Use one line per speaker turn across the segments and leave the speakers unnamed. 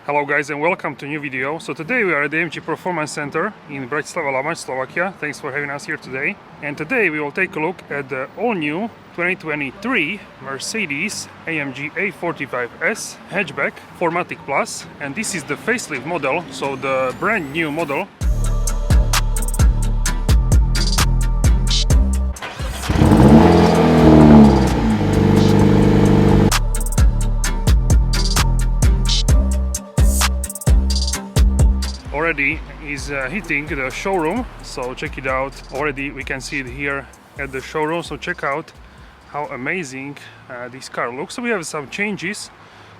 Hello guys and welcome to a new video. So today we are at the AMG Performance Center in Bratislava-Lamač, Slovakia. Thanks for having us here today. And today we will take a look at the all-new 2023 Mercedes-AMG A45S hatchback 4MATIC Plus. And this is the facelift model, so the brand new model. Already is hitting the showroom, so check it out. Already we can see it here at the showroom, so check out how amazing this car looks. So we have some changes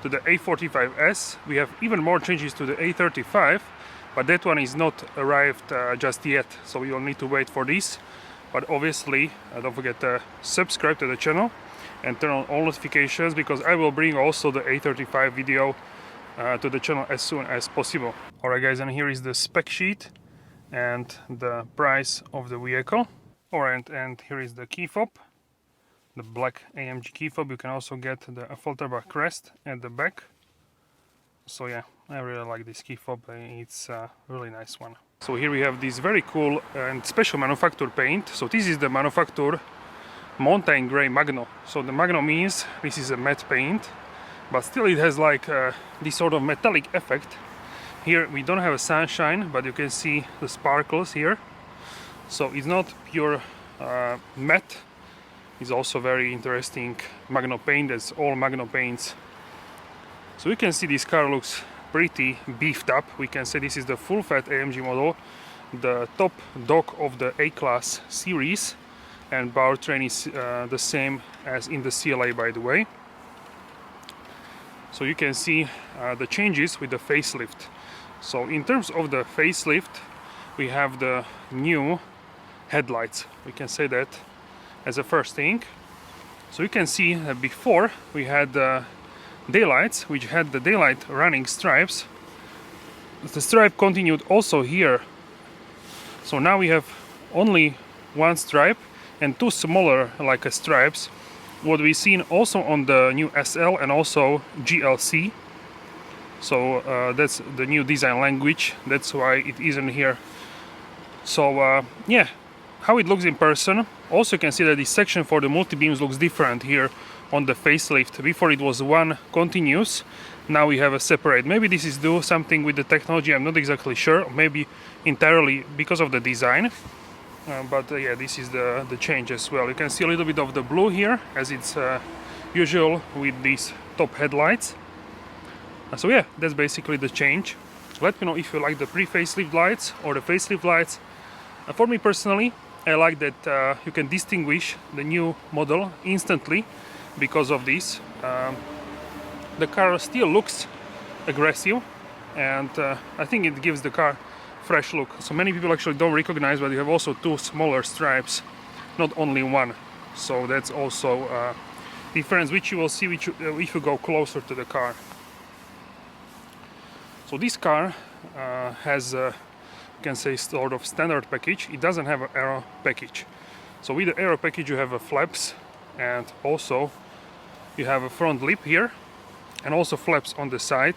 to the A45S, we have even more changes to the A35, but that one is not arrived just yet, so we will need to wait for this. But obviously don't forget to subscribe to the channel and turn on all notifications, because I will bring also the A35 video to the channel as soon as possible. Alright guys, and here is the spec sheet and the price of the vehicle. Alright, and here is the key fob, the black AMG key fob. You can also get the AFFALTERBACH crest at the back. So yeah, I really like this key fob, it's a really nice one. So here we have this very cool and special manufacturer paint. So this is the manufacturer Mountain Grey Magno. So the Magno means this is a matte paint, but still it has like this sort of metallic effect. Here we don't have a sunshine, but you can see the sparkles here. So it's not pure matte, it's also very interesting Magno paint, as all Magno paints. So you can see this car looks pretty beefed up. We can say this is the full-fat AMG model, the top dog of the A-Class series, and powertrain is the same as in the CLA, by the way. So you can see the changes with the facelift. So in terms of the facelift, we have the new headlights. We can say that as a first thing. So you can see that before we had the daylights, which had the daylight running stripes. The stripe continued also here. So now we have only one stripe and two smaller like stripes. What we've seen also on the new SL and also GLC. So that's the new design language, that's why it isn't here. So yeah, how it looks in person. Also you can see that this section for the multi-beams looks different here on the facelift. Before it was one continuous, now we have a separate. Maybe this is do something with the technology, I'm not exactly sure. Maybe entirely because of the design. But yeah, this is the change as well. You can see a little bit of the blue here, as it's usual with these top headlights. So yeah, that's basically the change. Let me know if you like the pre-facelift lights or the facelift lights. For me personally, I like that you can distinguish the new model instantly because of this. The car still looks aggressive, and I think it gives the car fresh look. So many people actually don't recognize, but you have also two smaller stripes, not only one. So that's also a difference, which you will see if you go closer to the car. So this car has you can say sort of standard package. It doesn't have an aero package. So with the aero package you have a flaps, and also you have a front lip here and also flaps on the side,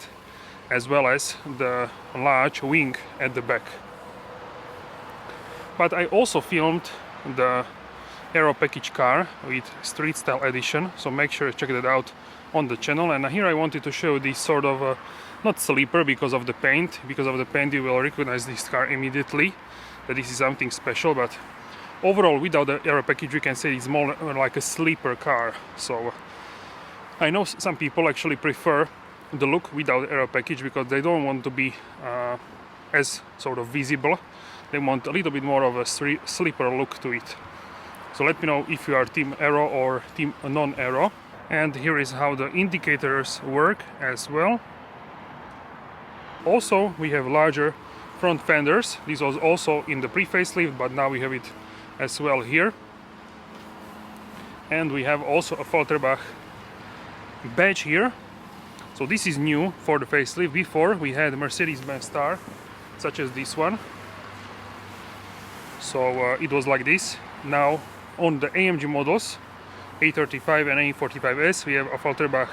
as well as the large wing at the back. But I also filmed the aero package car with street style edition, so make sure to check that out on the channel. And here I wanted to show this sort of not sleeper because of the paint. Because of the paint you will recognize this car immediately, that this is something special. But overall, without the aero package, you can say it's more like a sleeper car. So I know some people actually prefer the look without the aero package because they don't want to be as sort of visible. They want a little bit more of a sleeper look to it. So let me know if you are team aero or team non-aero. And here is how the indicators work as well. Also we have larger front fenders. This was also in the pre-facelift, but now we have it as well here. And we have also a AFFALTERBACH badge here. So this is new for the facelift. Before we had a Mercedes-Benz star, such as this one. So it was like this. Now on the AMG models, A35 and A45S, we have AFFALTERBACH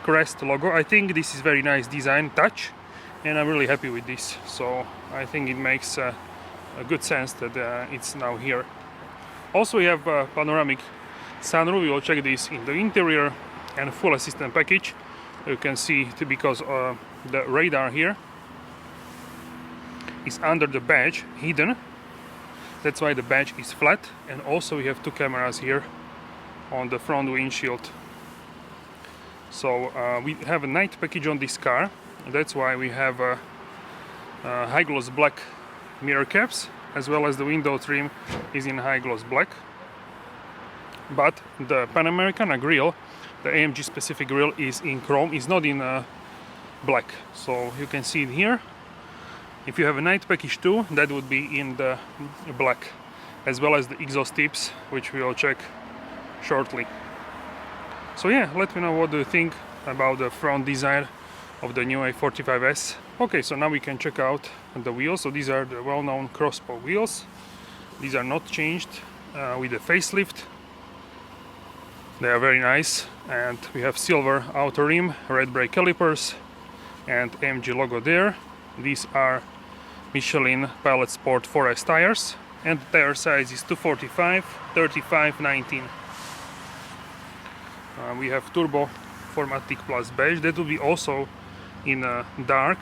crest logo. I think this is very nice design touch. and I'm really happy with this. So I think it makes a good sense that it's now here. Also, we have a panoramic sunroof. We will check this in the interior, and full assistant package. You can see because the radar here is under the badge, hidden. That's why the badge is flat. And also we have two cameras here on the front windshield. So we have a night package on this car. That's why we have high gloss black mirror caps, as well as the window trim is in high gloss black. But the Panamericana grille, the AMG specific grille, is in chrome, is not in black. So you can see it here. If you have a night package too, that would be in the black, as well as the exhaust tips, which we will check shortly. So yeah, let me know what do you think about the front design of the new A45S. Okay, so now we can check out the wheels. So these are the well-known crossbow wheels. These are not changed with the facelift. They are very nice, and we have silver outer rim, red brake calipers, and AMG logo there. These are Michelin Pilot Sport 4S tires, and the tire size is 245, 35, 19. We have turbo 4MATIC plus beige. That will be also in dark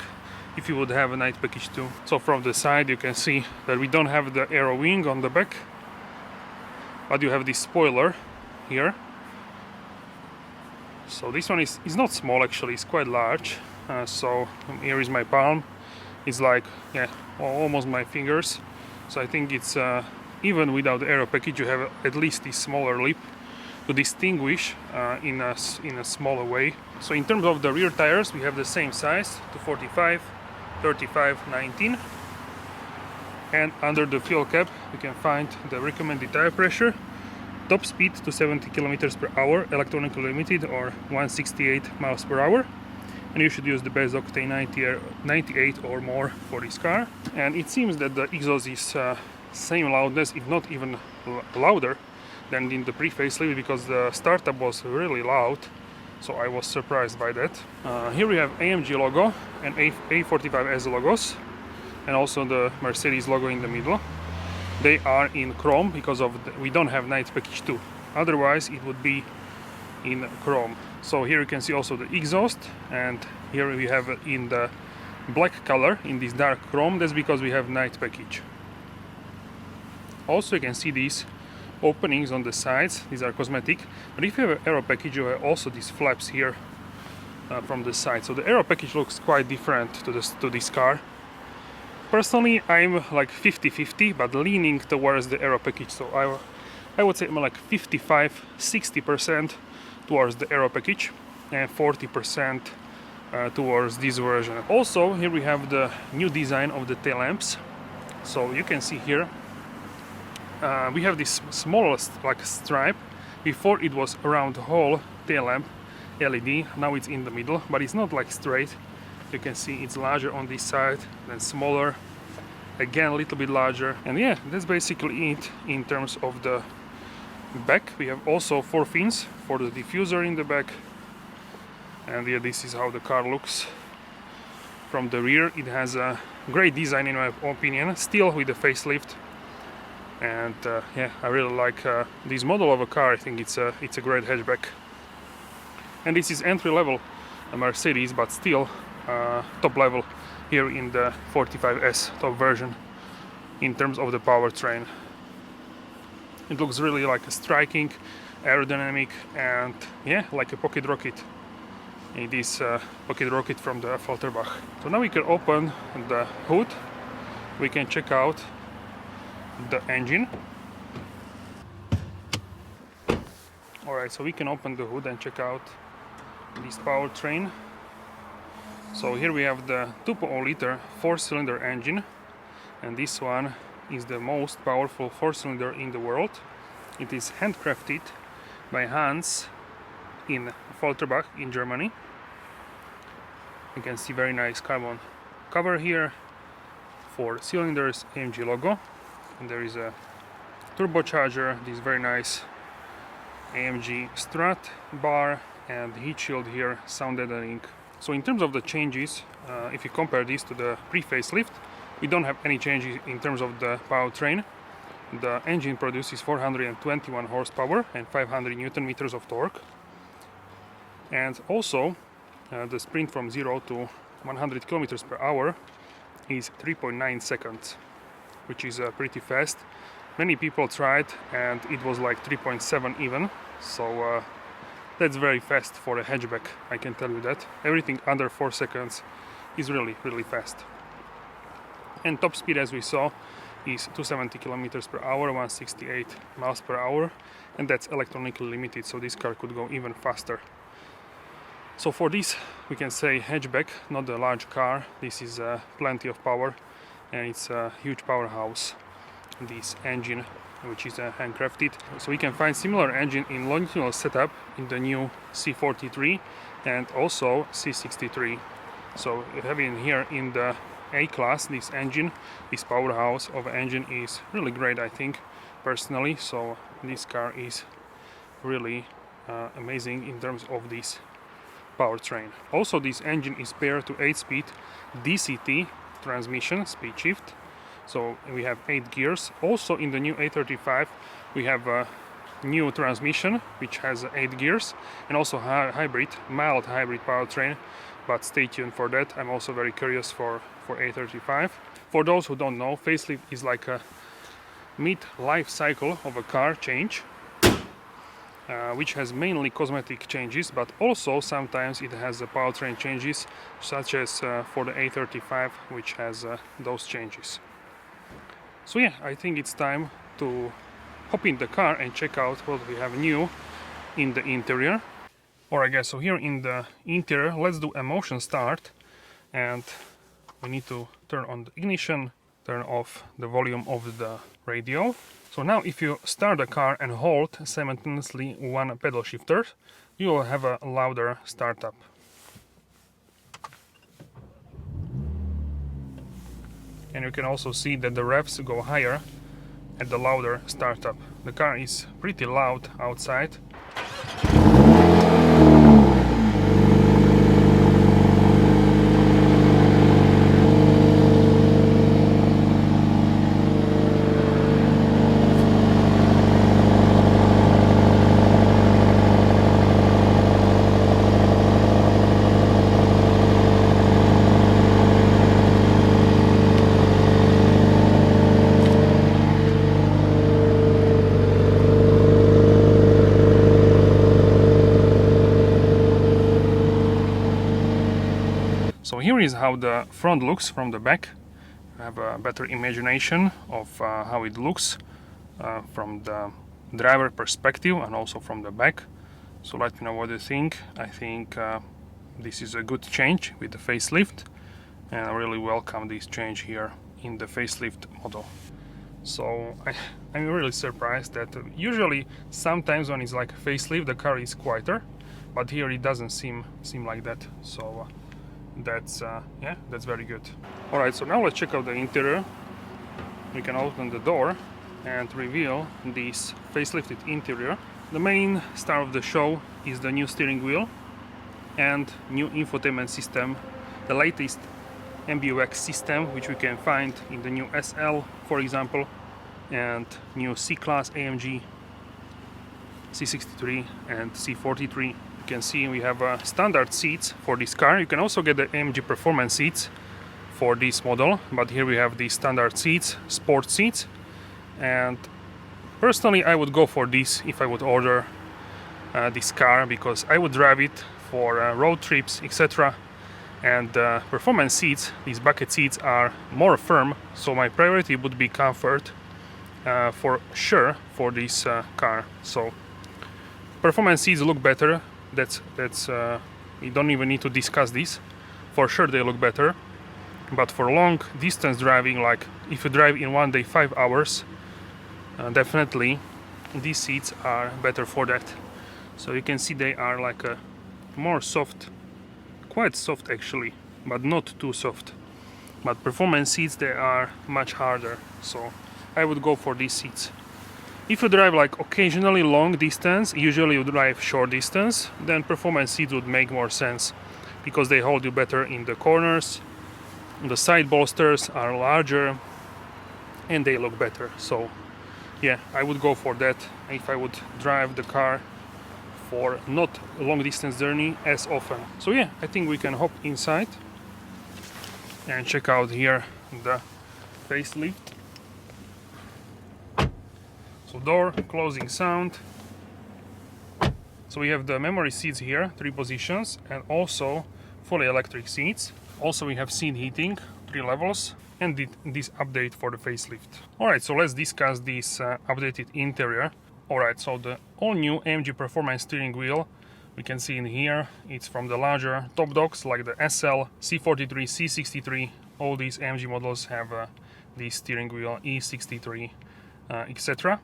if you would have a night package too. So from the side you can see that we don't have the aero wing on the back, but you have this spoiler here. So this one is not small, actually, it's quite large. So here is my palm. It's like, yeah, almost my fingers. So I think it's even without the aero package, you have at least this smaller lip to distinguish in a smaller way. So in terms of the rear tires, we have the same size, 245, 35, 19. And under the fuel cap, you can find the recommended tire pressure. Top speed to 70 km per hour, electronically limited, or 168 miles per hour. And you should use the base octane 98 or more for this car. And it seems that the exhaust is same loudness, if not even louder than in the pre-facelift, because the startup was really loud. So I was surprised by that. Here we have AMG logo and A45S logos, and also the Mercedes logo in the middle. They are in chrome because of we don't have night package 2. Otherwise it would be in chrome. So here you can see also the exhaust, and here we have it in the black color, in this dark chrome. That's because we have night package. Also you can see these openings on the sides. These are cosmetic, but if you have an aero package, you have also these flaps here from the side. So the aero package looks quite different to this car. Personally, I'm like 50-50, but leaning towards the aero package. So I would say I'm like 55-60% towards the aero package and 40% towards this version. Also, here we have the new design of the tail lamps. So you can see here we have this smallest like stripe. Before it was around the whole tail lamp LED. Now it's in the middle, but it's not like straight. You can see it's larger on this side, then smaller, again a little bit larger. And yeah, that's basically it in terms of the back. We have also 4 fins for the diffuser in the back. And yeah, this is how the car looks from the rear. It has a great design in my opinion, still with the facelift. And yeah, I really like this model of a car. I think it's a great hatchback. And this is entry level Mercedes, but still top level here in the 45S top version in terms of the powertrain. It looks really like a striking, aerodynamic, and yeah, like a pocket rocket. It is a pocket rocket from the AFFALTERBACH. So now we can open the hood. We can check out the engine. Alright, so we can open the hood and check out this powertrain. So here we have the 2.0 liter 4-cylinder engine, and this one is the most powerful 4-cylinder in the world. It is handcrafted by Hans in AFFALTERBACH in Germany. You can see very nice carbon cover here, 4 cylinders, AMG logo, and there is a turbocharger, this very nice AMG strut bar, and heat shield here, sound deadening. So in terms of the changes, if you compare this to the pre-facelift, we don't have any changes in terms of the powertrain. The engine produces 421 horsepower and 500 Newton meters of torque. And also, the sprint from 0 to 100 kilometers per hour is 3.9 seconds, which is pretty fast. Many people tried and it was like 3.7 even, so that's very fast for a hatchback, I can tell you that. Everything under 4 seconds is really fast. And top speed, as we saw, is 270 kilometers per hour, 168 miles per hour, and that's electronically limited, so this car could go even faster. So for this, we can say hatchback, not a large car. This is plenty of power, and it's a huge powerhouse, this engine, which is handcrafted. So we can find similar engine in longitudinal setup in the new C43 and also C63. So having here in the A class, this engine, this powerhouse of engine is really great, I think, personally. So this car is really amazing in terms of this powertrain. Also, this engine is paired to 8-speed DCT transmission, speed shift. So we have 8 gears. Also in the new A35 we have a new transmission which has 8 gears, and also hybrid, mild hybrid powertrain, but stay tuned for that. I'm also very curious for A35. For those who don't know, facelift is like a mid-life cycle of a car change, which has mainly cosmetic changes, but also sometimes it has powertrain changes, such as for the A35, which has those changes. So yeah, I think it's time to hop in the car and check out what we have new in the interior. Alright guys, so here in the interior, let's do a motion start, and we need to turn on the ignition, turn off the volume of the radio. So now if you start the car and hold simultaneously one pedal shifter, you will have a louder startup. And you can also see that the revs go higher at the louder startup. The car is pretty loud outside. So here is how the front looks from the back. I have a better imagination of how it looks from the driver perspective and also from the back. So let me know what you think. I think this is a good change with the facelift, and I really welcome this change here in the facelift model. So I'm really surprised that usually sometimes when it's like a facelift the car is quieter, but here it doesn't seem like that. So that's yeah, that's very good. Alright, so now let's check out the interior. We can open the door and reveal this facelifted interior. The main star of the show is the new steering wheel and new infotainment system, the latest MBUX system, which we can find in the new SL, for example, and new C-Class AMG C63 and C43. You can see we have standard seats for this car. You can also get the AMG performance seats for this model, but here we have the standard seats, sport seats, and personally I would go for this if I would order this car, because I would drive it for road trips, etc. And performance seats, these bucket seats, are more firm, so my priority would be comfort for sure for this car. So performance seats look better. That's you don't even need to discuss this. For sure they look better, but for long distance driving, like if you drive in one day 5 hours, definitely these seats are better for that. So you can see they are like a more soft, quite soft actually, but not too soft. But performance seats, they are much harder, so I would go for these seats. If you drive like occasionally long distance, usually you drive short distance, then performance seats would make more sense. because they hold you better in the corners. The side bolsters are larger and they look better. So yeah, I would go for that if I would drive the car for not a long distance journey as often. So yeah, I think we can hop inside and check out here the facelift. So door closing sound. So we have the memory seats here, 3 positions, and also fully electric seats. Also we have seat heating, 3 levels, and this update for the facelift. Alright, so let's discuss this updated interior. Alright, so the all new AMG Performance steering wheel, we can see in here, it's from the larger top dogs like the SL, C43, C63. All these AMG models have this steering wheel, E63, etc.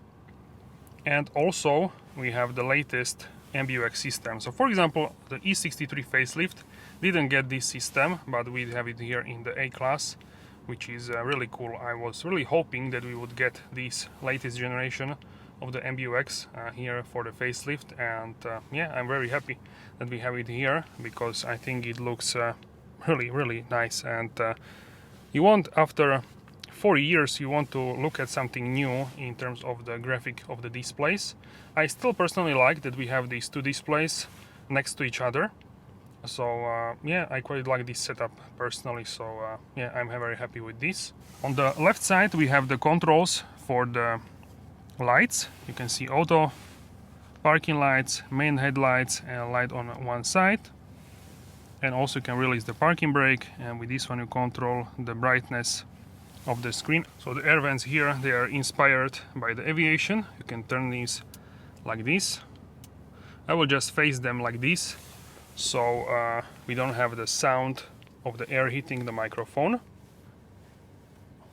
And also we have the latest MBUX system. So for example, the E63 facelift didn't get this system, but we have it here in the A class, which is really cool. I was really hoping that we would get this latest generation of the MBUX here for the facelift, and yeah, I'm very happy that we have it here, because I think it looks really nice. And you want, after 4 years, you want to look at something new in terms of the graphic of the displays. I still personally like that we have these 2 displays next to each other. So yeah, I quite like this setup personally. So yeah, I'm very happy with this. On the left side we have the controls for the lights. You can see auto, parking lights, main headlights, and light on one side. And also you can release the parking brake, and with this one you control the brightness of the screen. So the air vents here, they are inspired by the aviation. You can turn these like this. I will just face them like this, so we don't have the sound of the air hitting the microphone.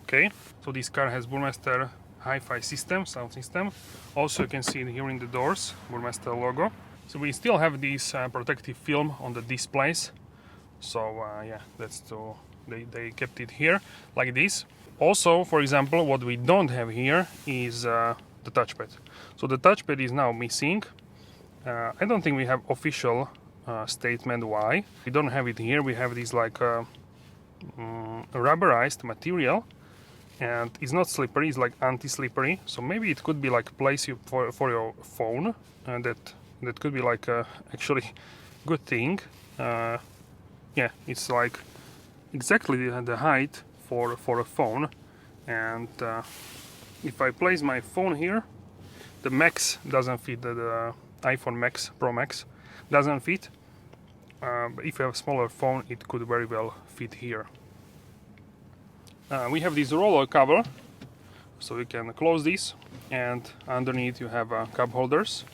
Okay, so this car has Burmester hi-fi system, sound system. Also you can see it here in the doors, Burmester logo. So we still have this protective film on the displays. So yeah, that's to, they kept it here like this. Also, for example, what we don't have here is the touchpad. So the touchpad is now missing. I don't think we have official statement why. We don't have it here. We have this like rubberized material, and it's not slippery, it's like anti-slippery. So maybe it could be like place you for your phone, and that could be like actually good thing. Yeah, it's like exactly the height for a phone, and if I place my phone here, the Max doesn't fit, the iPhone Max Pro Max doesn't fit, but if you have a smaller phone it could very well fit here. We have this roller cover, so you can close this, and underneath you have cup holders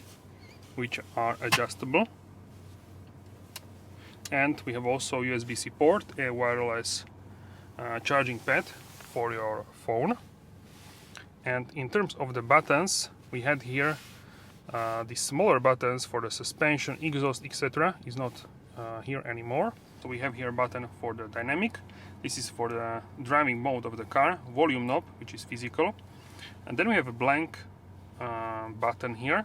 which are adjustable, and we have also USB-C port, a wireless charging pad for your phone. And in terms of the buttons, we had here the smaller buttons for the suspension, exhaust, etc. is not here anymore. So we have here a button for the dynamic. This is for the driving mode of the car, volume knob, which is physical. And then we have a blank button here.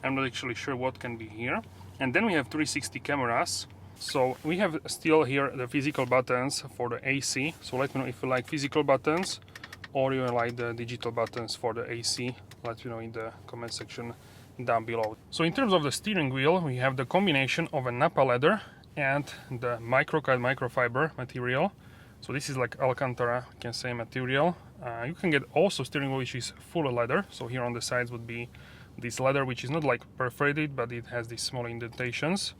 I'm not actually sure what can be here. And then we have 360 cameras. So we have still here the physical buttons for the AC. So let me know if you like physical buttons or you like the digital buttons for the AC. Let me know in the comment section down below. So in terms of the steering wheel, we have the combination of a Nappa leather and the microfiber material. So this is like Alcantara, you can say, material. You can get also steering wheel which is full leather. So here on the sides would be this leather, which is not like perforated, but it has these small indentations.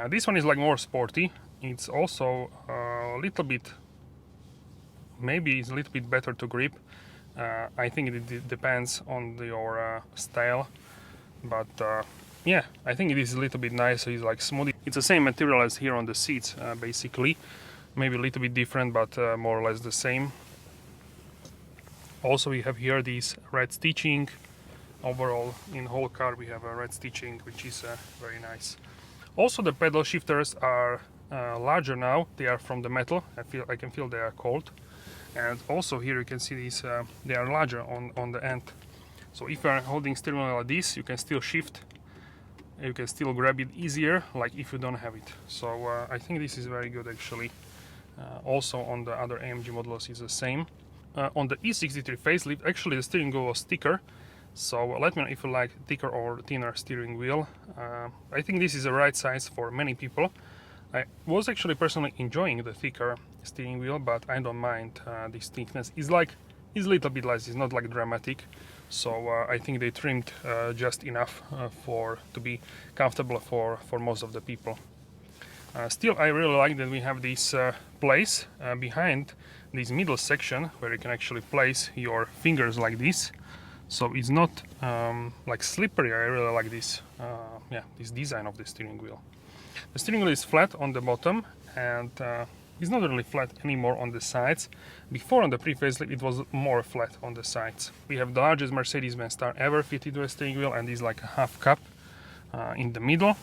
This one is like more sporty. It's also a little bit, maybe it's a little bit better to grip. I think it depends on your style, but yeah, I think it is a little bit nicer. It's like smooth. It's the same material as here on the seats, basically. Maybe a little bit different, but more or less the same. Also, we have here these red stitching. Overall, in the whole car, we have a red stitching, which is very nice. Also, the pedal shifters are larger now. They are from the metal. I can feel they are cold. And also here you can see these. They are larger on the end. So if you are holding steering wheel like this, you can still shift you can still grab it easier, like if you don't have it. So I think this is very good actually. Also on the other AMG models is the same. On the E63 facelift, actually the steering wheel was thicker. So let me know if you like thicker or thinner steering wheel. I think this is the right size for many people. I was actually personally enjoying the thicker steering wheel, but I don't mind this thickness. It's a little bit less, it's not like dramatic. So I think they trimmed just enough to be comfortable for most of the people. Still, I really like that we have this place behind this middle section where you can actually place your fingers like this. So it's not like slippery. I really like this, this design of the steering wheel. The steering wheel is flat on the bottom, and it's not really flat anymore on the sides. Before, on the pre-facelift, it was more flat on the sides. We have the largest Mercedes-Benz car ever fitted to a steering wheel, and this is like a half cup in the middle.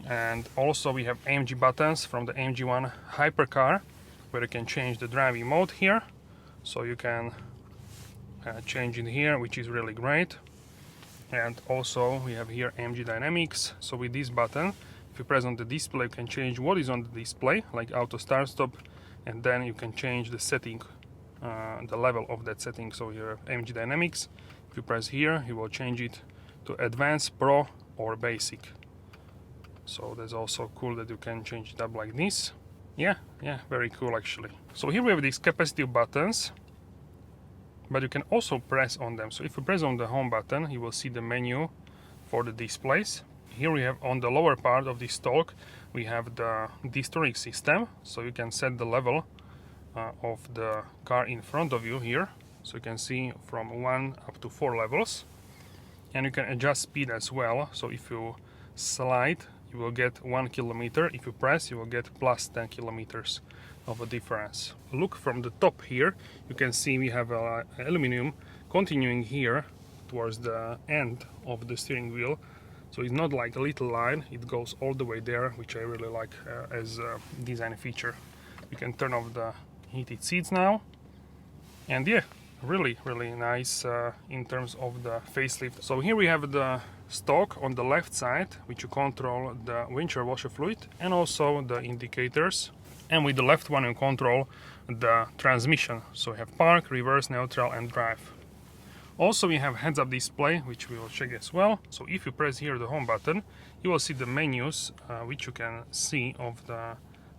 And also we have AMG buttons from the AMG One hypercar, where you can change the driving mode here. So you can change it here, which is really great. And also we have here AMG Dynamics. So with this button, if you press on the display, you can change what is on the display, like auto start stop, and then you can change the setting, the level of that setting. So here AMG Dynamics, if you press here, you will change it to Advanced, Pro or Basic. So that's also cool that you can change it up like this. Yeah, very cool actually. So here we have these capacitive buttons, but you can also press on them. So if you press on the home button, you will see the menu for the displays. Here we have on the lower part of this stalk, we have the historic system. So you can set the level of the car in front of you here. So you can see from 1 up to 4 levels. And you can adjust speed as well. So if you slide, you will get 1 kilometer. If you press, you will get plus 10 kilometers of a difference. Look from the top here, you can see we have aluminum continuing here towards the end of the steering wheel. So it's not like a little line, it goes all the way there, which I really like as a design feature. You can turn off the heated seats now. And yeah, really nice in terms of the facelift. So here we have the stalk on the left side, which you control the windshield washer fluid and also the indicators. And with the left one you control the transmission. So you have park, reverse, neutral and drive. Also we have heads-up display, which we will check as well. So if you press here the home button, you will see the menus which you can see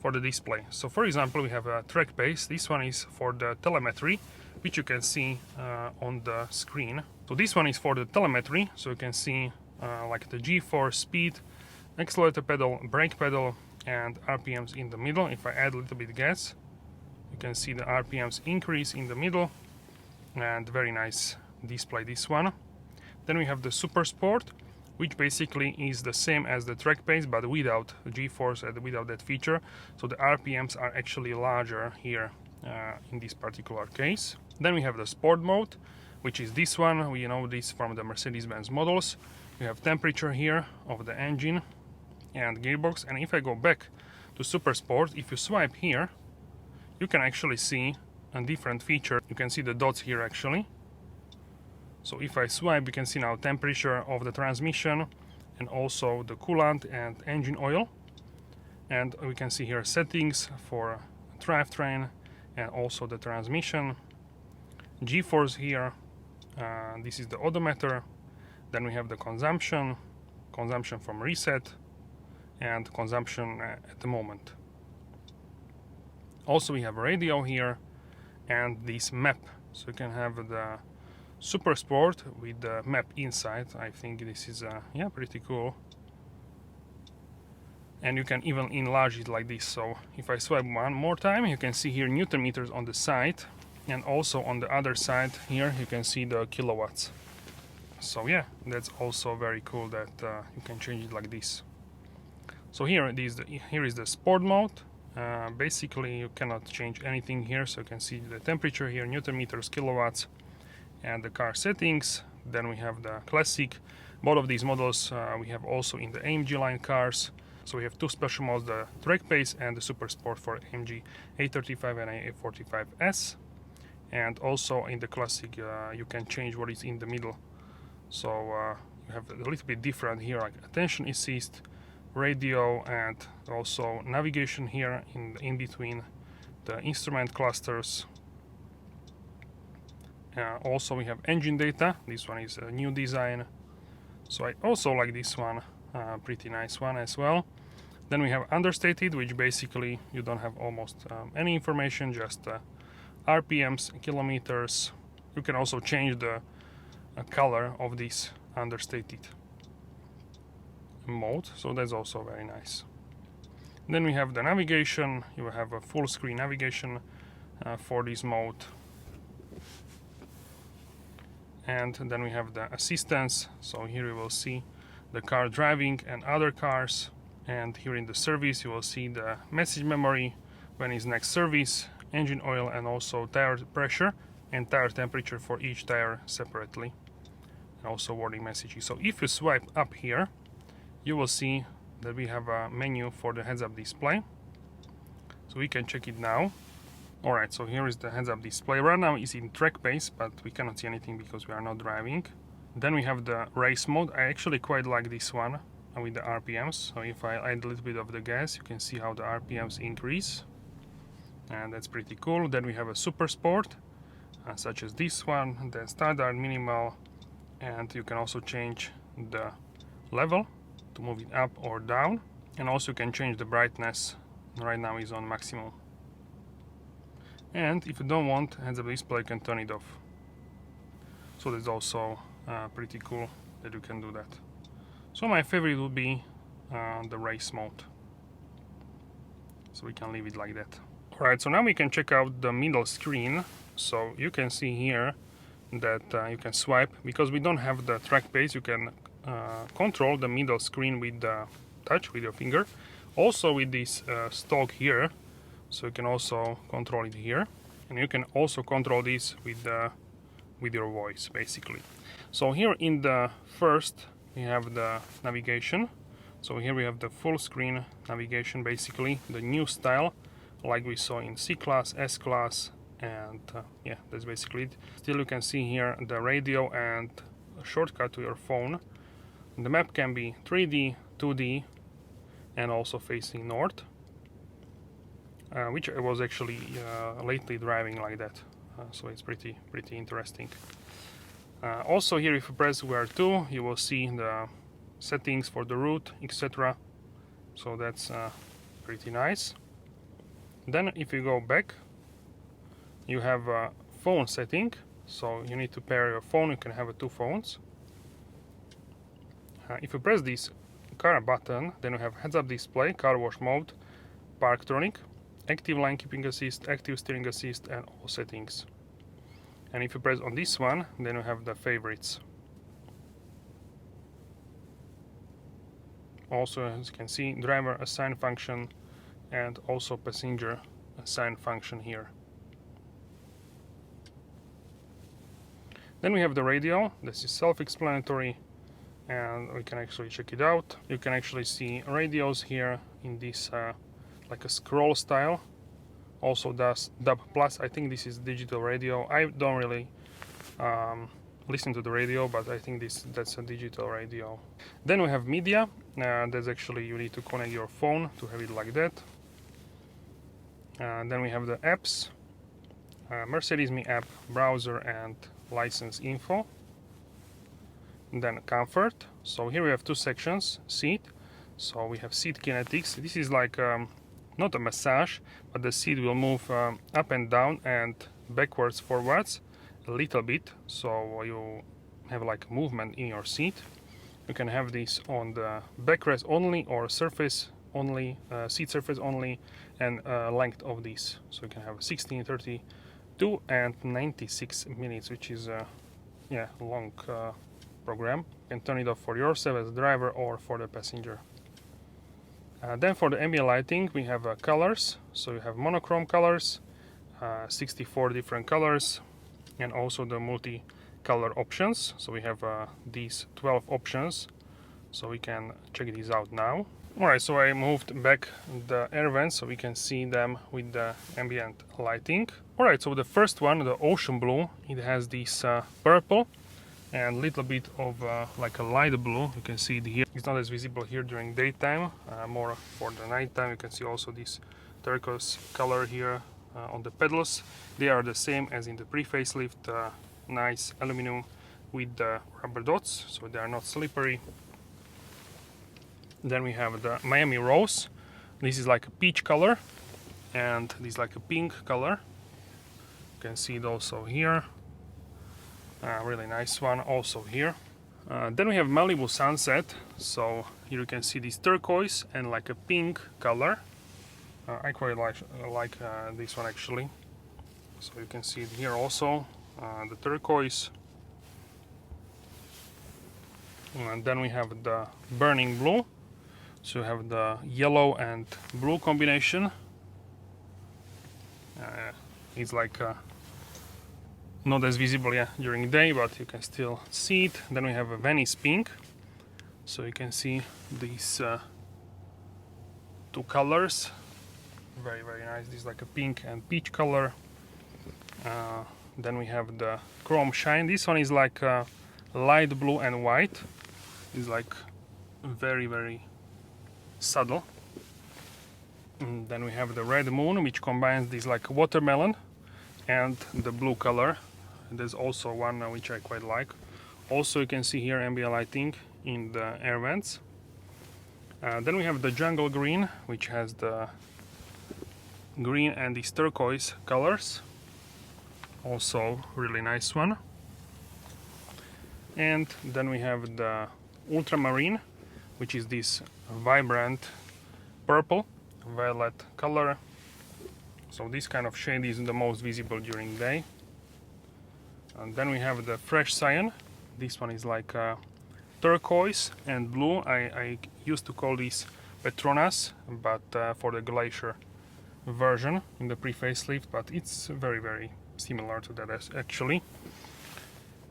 for the display. So for example, we have a track pace. This one is for the telemetry, which you can see on the screen. So this one is for the telemetry, so you can see like the G-force, speed, accelerator pedal, brake pedal and RPMs in the middle. If I add a little bit gas, you can see the RPMs increase in the middle, and very nice display this one. Then we have the Super Sport, which basically is the same as the track pace but without G-force and without that feature. So the RPMs are actually larger here in this particular case. Then we have the Sport mode, which is this one. We know this from the Mercedes-Benz models. We have temperature here of the engine and gearbox. And if I go back to Super Sport, if you swipe here, you can actually see a different feature. You can see the dots here actually. So if I swipe, you can see now temperature of the transmission and also the coolant and engine oil. And we can see here settings for drivetrain and also the transmission. G-force here, this is the odometer. Then we have the consumption from reset and consumption at the moment. Also we have radio here and this map. So you can have the Super Sport with the map inside. I think this is pretty cool. And you can even enlarge it like this. So if I swipe one more time, you can see here Newton meters on the side, and also on the other side here you can see the kilowatts. So yeah, that's also very cool that you can change it like this. So here is the Sport mode. Basically you cannot change anything here, so you can see the temperature here, Newton meters, kilowatts, and the car settings. Then we have the Classic. Both of these models we have also in the AMG line cars. So we have two special modes, the track pace and the Super Sport for AMG A35 and A45S. And also in the Classic you can change what is in the middle. So we have a little bit different here, like attention assist, radio, and also navigation here in between the instrument clusters. Also we have engine data. This one is a new design, so I also like this one, pretty nice one as well. Then we have understated, which basically you don't have almost any information, just RPMs, kilometers. You can also change the color of this understated mode, so that's also very nice. Then we have the navigation. You will have a full screen navigation for this mode. And then we have the assistance, so here you will see the car driving and other cars. And here in the service you will see the message memory, when is next service, engine oil, and also tire pressure and tire temperature for each tire separately, and also warning messages. So if you swipe up here, you will see that we have a menu for the heads-up display, so we can check it now. Alright, so here is the heads-up display. Right now it's in track pace, but we cannot see anything because we are not driving. Then we have the race mode. I actually quite like this one with the RPMs. So if I add a little bit of the gas, you can see how the RPMs increase, and that's pretty cool. Then we have a super sport, such as this one, then standard, minimal, and you can also change the level to move it up or down, and also you can change the brightness. Right now is on maximum, and if you don't want heads-up display, you can turn it off. So that's also pretty cool that you can do that. So my favorite would be the race mode, so we can leave it like that. Alright, so now we can check out the middle screen. So you can see here that you can swipe, because we don't have the track pace. You can control the middle screen with the touch with your finger, also with this stalk here, so you can also control it here, and you can also control this with your voice basically. So here in the first we have the navigation. So here we have the full screen navigation, basically the new style like we saw in C-Class, S-Class, and yeah, that's basically it. Still you can see here the radio and a shortcut to your phone. The map can be 3D, 2D, and also facing north, which I was actually lately driving like that, so it's pretty interesting. Also here, if you press VR2, you will see the settings for the route, etc. So that's pretty nice. Then if you go back, you have a phone setting, so you need to pair your phone. You can have two phones. If you press this car button, then you have heads-up display, car wash mode, parktronic, active line keeping assist, active steering assist, and all settings. And if you press on this one, then you have the favorites. Also, as you can see, driver assign function and also passenger assign function here. Then we have the radio. This is self-explanatory, and we can actually check it out. You can actually see radios here in this like a scroll style. Also does DAB+. I think this is digital radio. I don't really listen to the radio, but I think that's a digital radio. Then we have media. That's actually, you need to connect your phone to have it like that. Then we have the apps, Mercedes-Me app, browser, and license info. And then comfort. So here we have two sections. Seat. So we have seat kinetics. This is like not a massage, but the seat will move up and down and backwards, forwards a little bit, so you have like movement in your seat. You can have this on the backrest only or surface only, seat surface only, and length of this. So you can have 16, 32, and 96 minutes, which is a long program. You can turn it off for yourself as a driver or for the passenger. Then for the ambient lighting, we have colors. So you have monochrome colors, 64 different colors, and also the multi-color options. So we have these 12 options, so we can check these out now. Alright, so I moved back the air vents so we can see them with the ambient lighting. Alright, so the first one, the ocean blue, it has this purple and a little bit of like a light blue. You can see it here. It's not as visible here during daytime, more for the nighttime. You can see also this turquoise color here on the pedals. They are the same as in the pre-facelift, nice aluminum with the rubber dots, so they are not slippery. Then we have the Miami Rose. This is like a peach color, and this is like a pink color. You can see it also here. Really nice one also here. Then we have Malibu Sunset. So here you can see this turquoise and like a pink color. I quite like this one actually. So you can see it here also, the turquoise. And then we have the burning blue. So you have the yellow and blue combination. It's like not as visible during the day, but you can still see it. Then we have a Venice pink. So you can see these two colors. Very, very nice. This is like a pink and peach color. Then we have the chrome shine. This one is like light blue and white. It's like very, very subtle. And then we have the red moon, which combines this like watermelon and the blue color. There's also one which I quite like. Also you can see here ambient lighting in the air vents. Then we have the jungle green, which has the green and these turquoise colors. Also really nice one. And then we have the ultramarine, which is this vibrant purple violet color. So this kind of shade is the most visible during day. And then we have the fresh cyan. This one is like turquoise and blue. I used to call these Petronas, but for the glacier version in the pre-facelift, but it's very, very similar to that actually.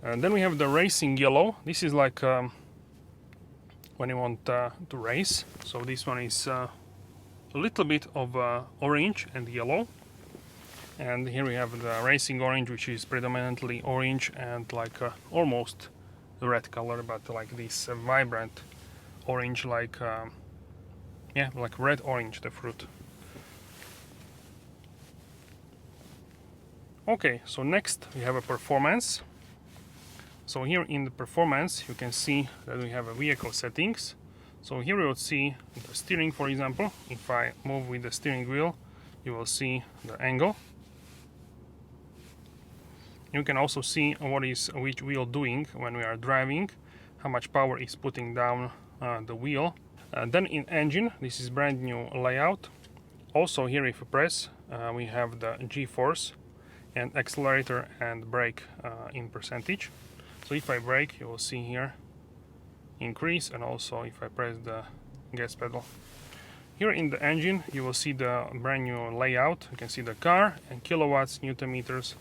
And then we have the racing yellow. This is like when you want to race. So this one is a little bit of orange and yellow. And here we have the racing orange, which is predominantly orange and like almost red color, but like this vibrant orange, like yeah, like red orange, the fruit. Okay, so next we have a performance. So here in the performance you can see that we have a vehicle settings. So here we will see the steering, for example. If I move with the steering wheel, you will see the angle. You can also see what is which wheel doing when we are driving, how much power is putting down the wheel. Then in engine, this is brand new layout. Also here if you press, we have the G-force and accelerator and brake in percentage. So if I brake, you will see here increase, and also if I press the gas pedal. Here in the engine you will see the brand new layout. You can see the car and kilowatts, newton meters,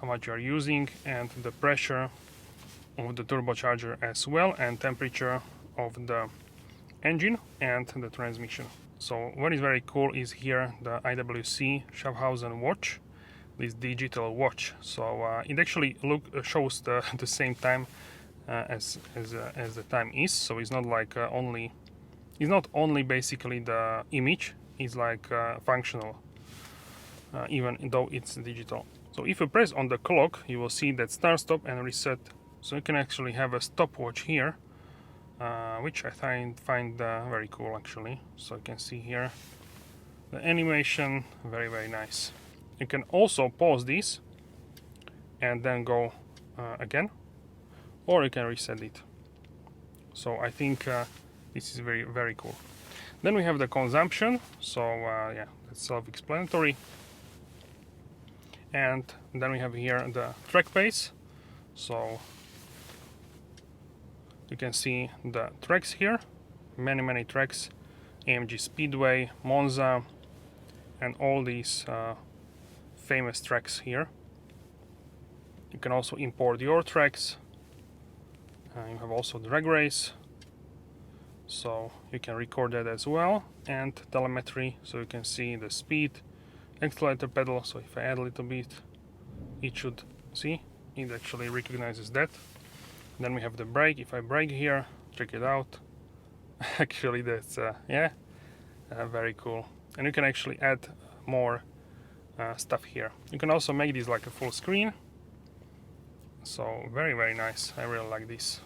how much you are using, and the pressure of the turbocharger as well, and temperature of the engine and the transmission. So what is very cool is here the IWC Schaffhausen watch, this digital watch. So it actually shows the same time as the time is. So it's not like it's not only basically the image, it's like functional, even though it's digital. So if you press on the clock, you will see that start, stop and reset. So you can actually have a stopwatch here, which I find very cool actually. So you can see here the animation, very, very nice. You can also pause this and then go again, or you can reset it. So I think this is very, very cool. Then we have the consumption. So yeah, that's self-explanatory. And then we have here the track pace. So you can see the tracks here, many tracks, AMG Speedway, Monza, and all these famous tracks here. You can also import your tracks. You have also drag race, so you can record that as well, and telemetry, so you can see the speed, accelerator pedal. So if I add a little bit, it should see, it actually recognizes that. Then we have the brake. If I brake here, check it out. Actually, that's very cool. And you can actually add more stuff here. You can also make this like a full screen. So very nice. I really like this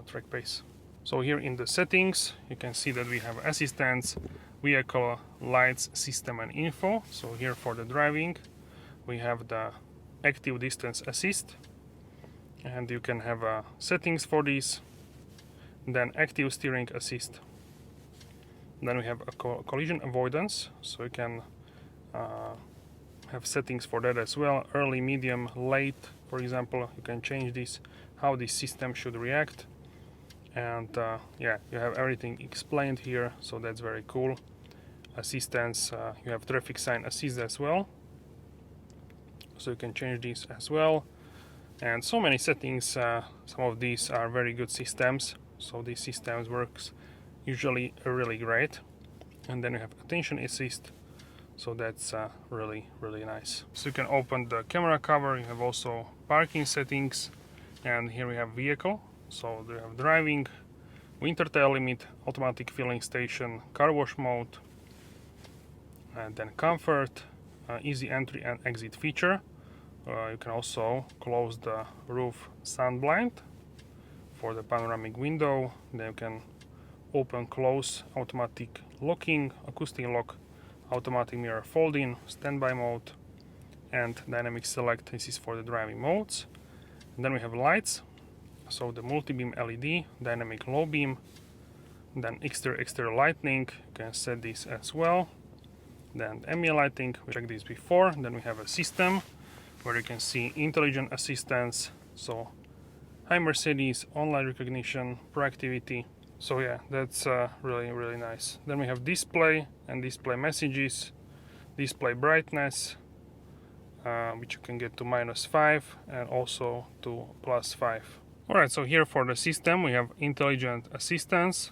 track pace. So here in the settings, you can see that we have assistance, vehicle, lights, system and info. So here for the driving, we have the active distance assist, and you can have settings for this. Then active steering assist. Then we have a collision avoidance, so you can have settings for that as well. Early, medium, late, for example. You can change this, how this system should react. And yeah, you have everything explained here, so that's very cool. Assistance, you have traffic sign assist as well, so you can change this as well. And so many settings. Some of these are very good systems, so these systems works usually really great. And then you have attention assist, so that's really nice. So you can open the camera cover. You have also parking settings, and here we have vehicle. So we have driving, winter tail limit, automatic filling station, car wash mode, and then comfort, easy entry and exit feature. You can also close the roof sun blind for the panoramic window. Then you can open, close, automatic locking, acoustic lock, automatic mirror folding, standby mode, and dynamic select. This is for the driving modes. And then we have lights. So the multi-beam LED, dynamic low beam, then exterior lighting. You can set this as well. Then ambient lighting, we checked this before. Then we have a system where you can see intelligent assistance. So hi Mercedes, online recognition, proactivity. So yeah, that's really nice. Then we have display and display messages, display brightness, which you can get to -5 and also to +5. Alright, so here for the system we have intelligent assistance.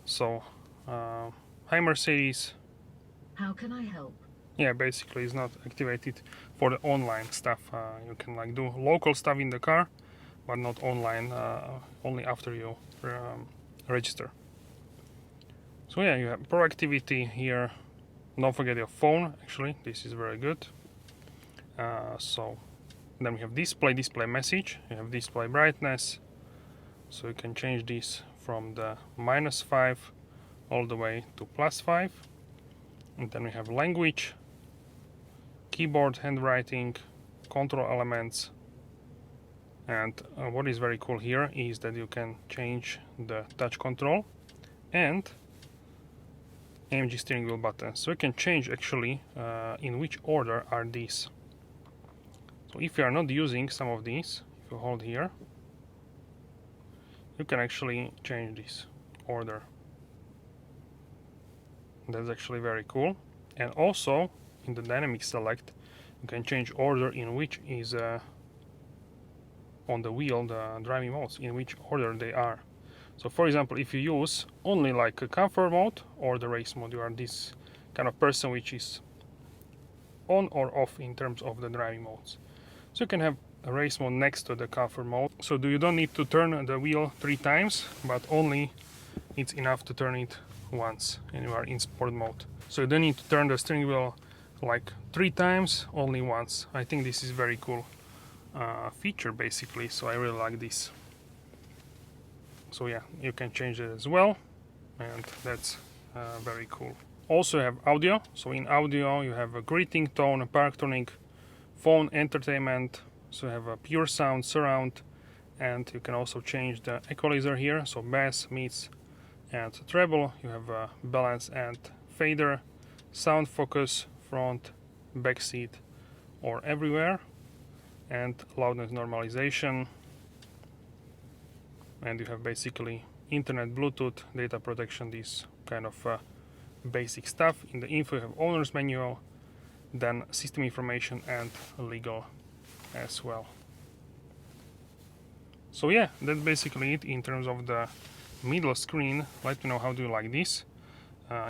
So hi Mercedes.
How can I help?
Yeah, basically it's not activated for the online stuff. You can like do local stuff in the car, but not online, only after you register. So yeah, you have proactivity here. Don't forget your phone, actually, this is very good. So then we have display message, you have display brightness, so you can change this from the -5 all the way to +5. And then we have language, keyboard handwriting, control elements, and what is very cool here is that you can change the touch control and AMG steering wheel buttons. So you can change actually in which order are these. So if you are not using some of these, if you hold here, you can actually change this order. That's actually very cool. And also in the dynamic select, you can change order in which is on the wheel, the driving modes, in which order they are. So for example, if you use only like a comfort mode or the race mode, you are this kind of person which is on or off in terms of the driving modes. So you can have a race mode next to the comfort mode. So you don't need to turn the wheel 3 times, but only it's enough to turn it once and you are in sport mode. So you don't need to turn the steering wheel like 3 times, only once. I think this is very cool feature basically, so I really like this. So yeah, you can change it as well, and that's very cool. Also you have audio. So in audio you have a greeting tone, a park tuning, phone entertainment. So you have a pure sound, surround, and you can also change the equalizer here. So bass, mids, and treble. You have a balance and fader, sound focus, front, back seat, or everywhere, and loudness normalization. And you have basically internet, Bluetooth, data protection, this kind of basic stuff. In the info you have owner's manual, then system information and legal as well. So yeah, that's basically it in terms of the middle screen. Let me know how do you like this.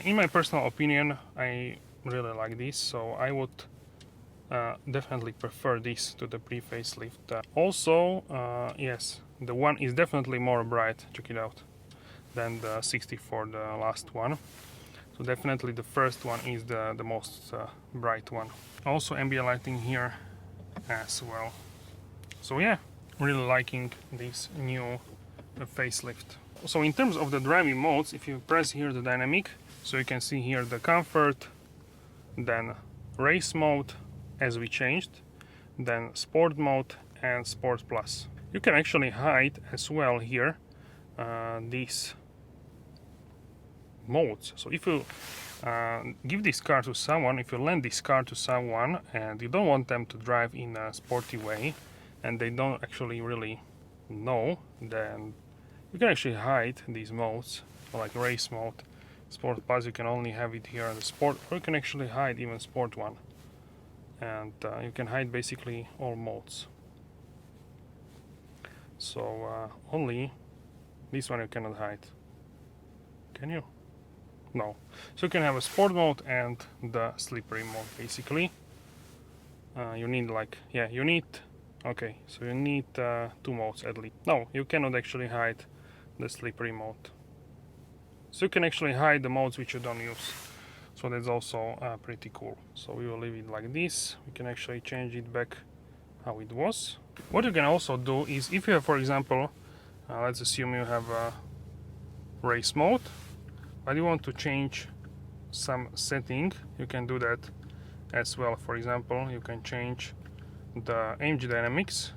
In my personal opinion, I really like this, so I would definitely prefer this to the pre-facelift. Also, yes, the one is definitely more bright, check it out, than the 64, the last one. So definitely the first one is the most bright one. Also ambient lighting here as well. So yeah, really liking this new facelift. So in terms of the driving modes, if you press here the dynamic, so you can see here the comfort, then race mode as we changed, then sport mode and sport plus. You can actually hide as well here these modes. So if you give this car to someone, if you lend this car to someone and you don't want them to drive in a sporty way and they don't actually really know, then you can actually hide these modes, like race mode, sport plus. You can only have it here in the sport, or you can actually hide even sport one, and you can hide basically all modes. So only this one you cannot hide. Can you? No. So you can have a sport mode and the slippery mode basically. You need like, yeah, you need, okay, so you need 2 modes at least. No, you cannot actually hide the slippery mode. So you can actually hide the modes which you don't use. So that's also pretty cool. So we will leave it like this. We can actually change it back how it was. What you can also do is, if you have, for example, let's assume you have a race mode, but you want to change some setting, you can do that as well. For example, you can change the AMG dynamics.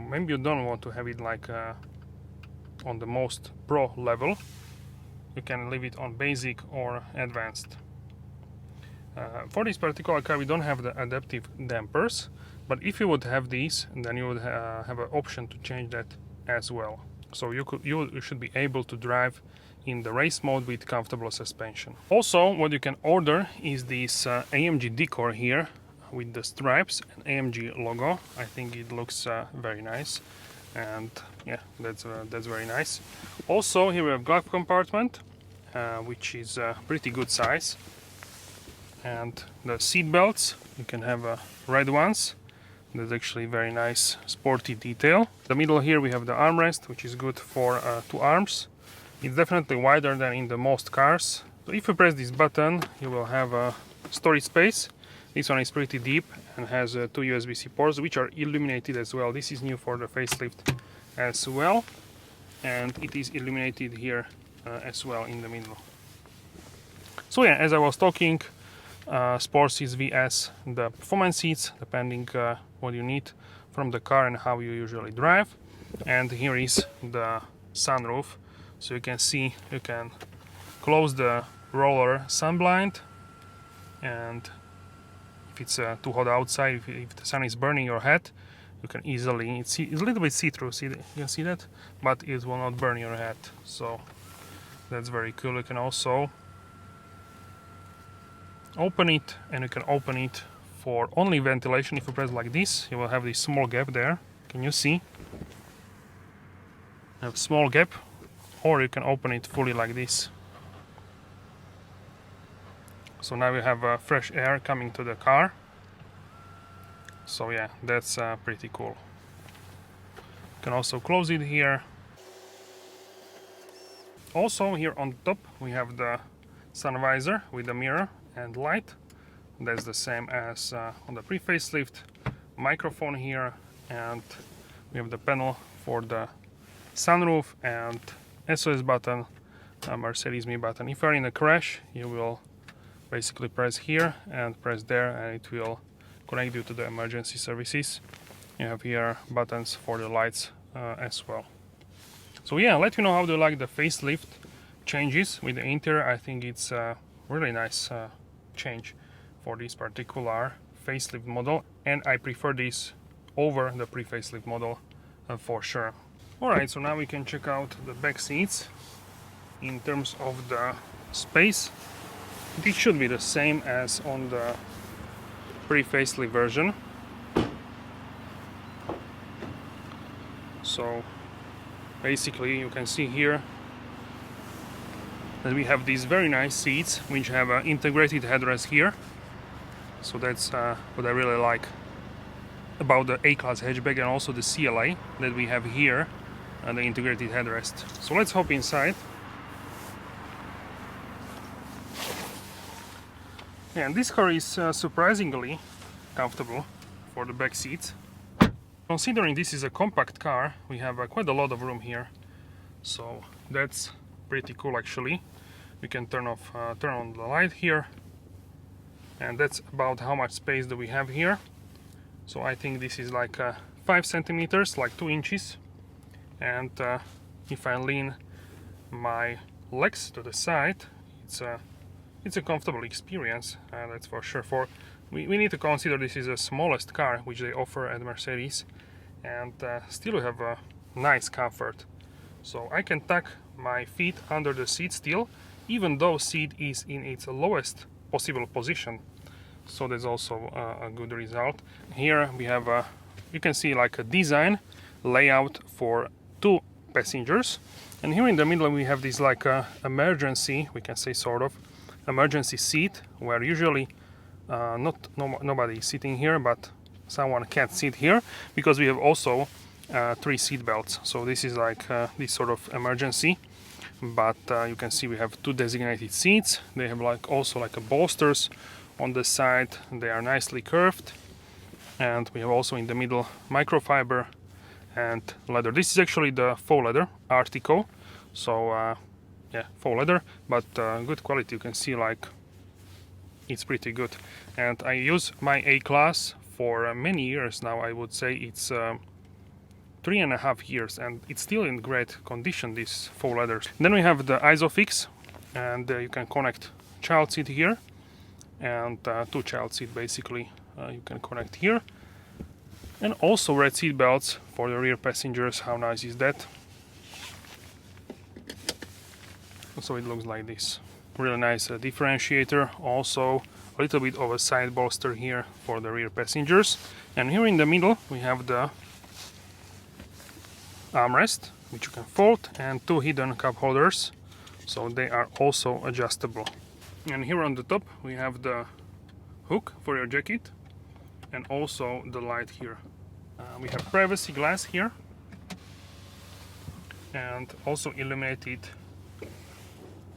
Maybe you don't want to have it like on the most pro level. You can leave it on basic or advanced. For this particular car we don't have the adaptive dampers, but if you would have these, then you would have an option to change that as well. So you should be able to drive in the race mode with comfortable suspension. Also, what you can order is this AMG decor here with the stripes and AMG logo. I think it looks very nice, and yeah, that's very nice. Also, here we have glove compartment, which is a pretty good size, and the seat belts, you can have red ones. That's actually very nice sporty detail. The middle here we have the armrest, which is good for 2 arms. It's definitely wider than in the most cars. So if you press this button, you will have a storage space. This one is pretty deep and has 2 USB-C ports, which are illuminated as well. This is new for the facelift as well, and it is illuminated here as well in the middle. So yeah, as I was talking, sport seats vs the performance seats, depending what you need from the car and how you usually drive. And here is the sunroof, so you can see, you can close the roller sun blind, and if it's too hot outside, if the sun is burning your head, you can easily, it's a little bit see-through, see, you can see that, but it will not burn your head. So that's very cool. You can also open it, and you can open it for only ventilation. If you press like this, you will have this small gap there. Can you see? Have a small gap, or you can open it fully like this. So now we have fresh air coming to the car. So yeah, that's pretty cool. You can also close it here. Also here on top we have the sun visor with the mirror and light. That's the same as on the pre-facelift. Microphone here, and we have the panel for the sunroof and SOS button, Mercedes-Me button. If you're in a crash, you will basically press here and press there, and it will connect you to the emergency services. You have here buttons for the lights as well. So yeah, let me know how do you like the facelift changes with the interior. I think it's a really nice change for this particular facelift model, and I prefer this over the pre-facelift model for sure. Alright, so now we can check out the back seats. In terms of the space, it should be the same as on the pre-facelift version. So basically you can see here that we have these very nice seats which have an integrated headrest here. So that's what I really like about the A-Class hatchback, and also the CLA that we have here, and the integrated headrest. So let's hop inside. And this car is surprisingly comfortable for the back seats. Considering this is a compact car, we have quite a lot of room here, so that's pretty cool actually. We can turn on the light here, and that's about how much space that we have here. So I think this is like 5 centimeters, like 2 inches. And if I lean my legs to the side, it's a comfortable experience, that's for sure. We need to consider this is the smallest car which they offer at Mercedes, and still have a nice comfort. So I can tuck my feet under the seat still, even though seat is in its lowest possible position. So that's also a good result. Here we have you can see like a design layout for 2 passengers, and here in the middle we have this like emergency, we can say sort of emergency seat, where usually nobody is sitting here, but someone can't sit here because we have also 3 seat belts. So this is like this sort of emergency, but you can see we have 2 designated seats. They have like also like a bolsters on the side, they are nicely curved, and we have also in the middle microfiber and leather. This is actually the faux leather Artico, so yeah, faux leather, but good quality. You can see like it's pretty good, and I use my A-Class for many years now. I would say it's 3.5 years, and it's still in great condition, this faux leather. Then we have the ISOFIX, and you can connect child seat here, and 2 child seat basically you can connect here, and also red seat belts for the rear passengers. How nice is that? So it looks like this. Really nice differentiator. Also a little bit of a side bolster here for the rear passengers, and here in the middle we have the armrest which you can fold, and 2 hidden cup holders, so they are also adjustable. And here on the top we have the hook for your jacket, and also the light here. We have privacy glass here, and also illuminated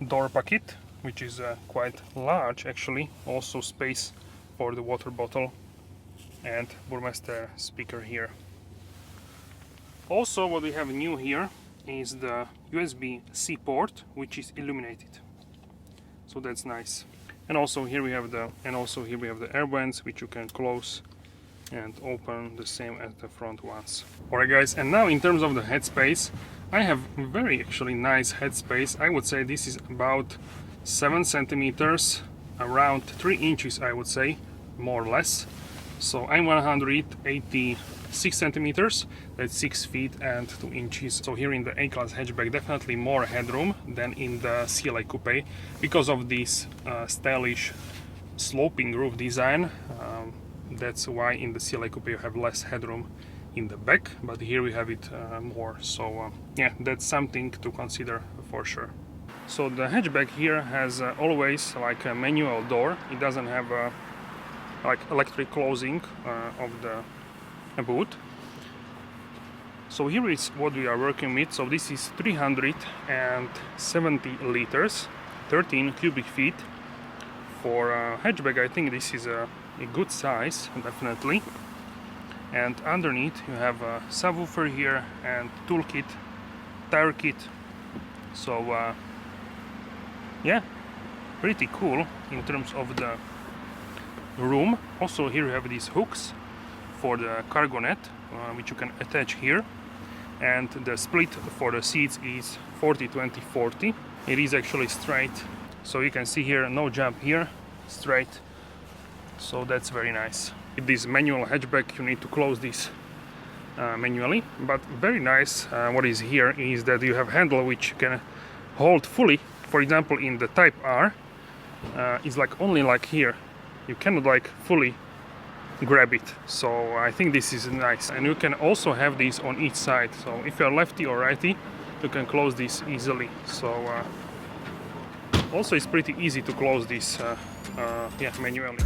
door pocket, which is quite large actually. Also space for the water bottle, and Burmester speaker here. Also what we have new here is the USB-C port, which is illuminated, so that's nice. And also here we have the air vents, which you can close and open the same as the front ones. Alright guys, and now in terms of the headspace, I have very actually nice headspace. I would say this is about 7 centimeters, around 3 inches I would say, more or less. So I'm 186 centimeters, that's 6 feet and 2 inches. So here in the A-Class hatchback, definitely more headroom than in the CLA Coupe, because of this stylish sloping roof design. That's why in the CLA Coupe you have less headroom in the back, but here we have it more. So yeah, that's something to consider for sure. So the hatchback here has always like a manual door. It doesn't have like electric closing of the boot. So here is what we are working with. So this is 370 liters, 13 cubic feet. For a hatchback, I think this is a good size, definitely. And underneath you have a subwoofer here and toolkit, tire kit. So yeah, pretty cool in terms of the room. Also here you have these hooks for the cargo net, which you can attach here, and the split for the seats is 40-20-40. It is actually straight, so you can see here no jump here, straight, so that's very nice. With this manual hatchback you need to close this manually, but very nice what is here is that you have handle which you can hold fully. For example, in the Type R it's like only like here, you cannot like fully grab it, so I think this is nice. And you can also have these on each side, so if you're lefty or righty you can close this easily. So also it's pretty easy to close this yeah, manually.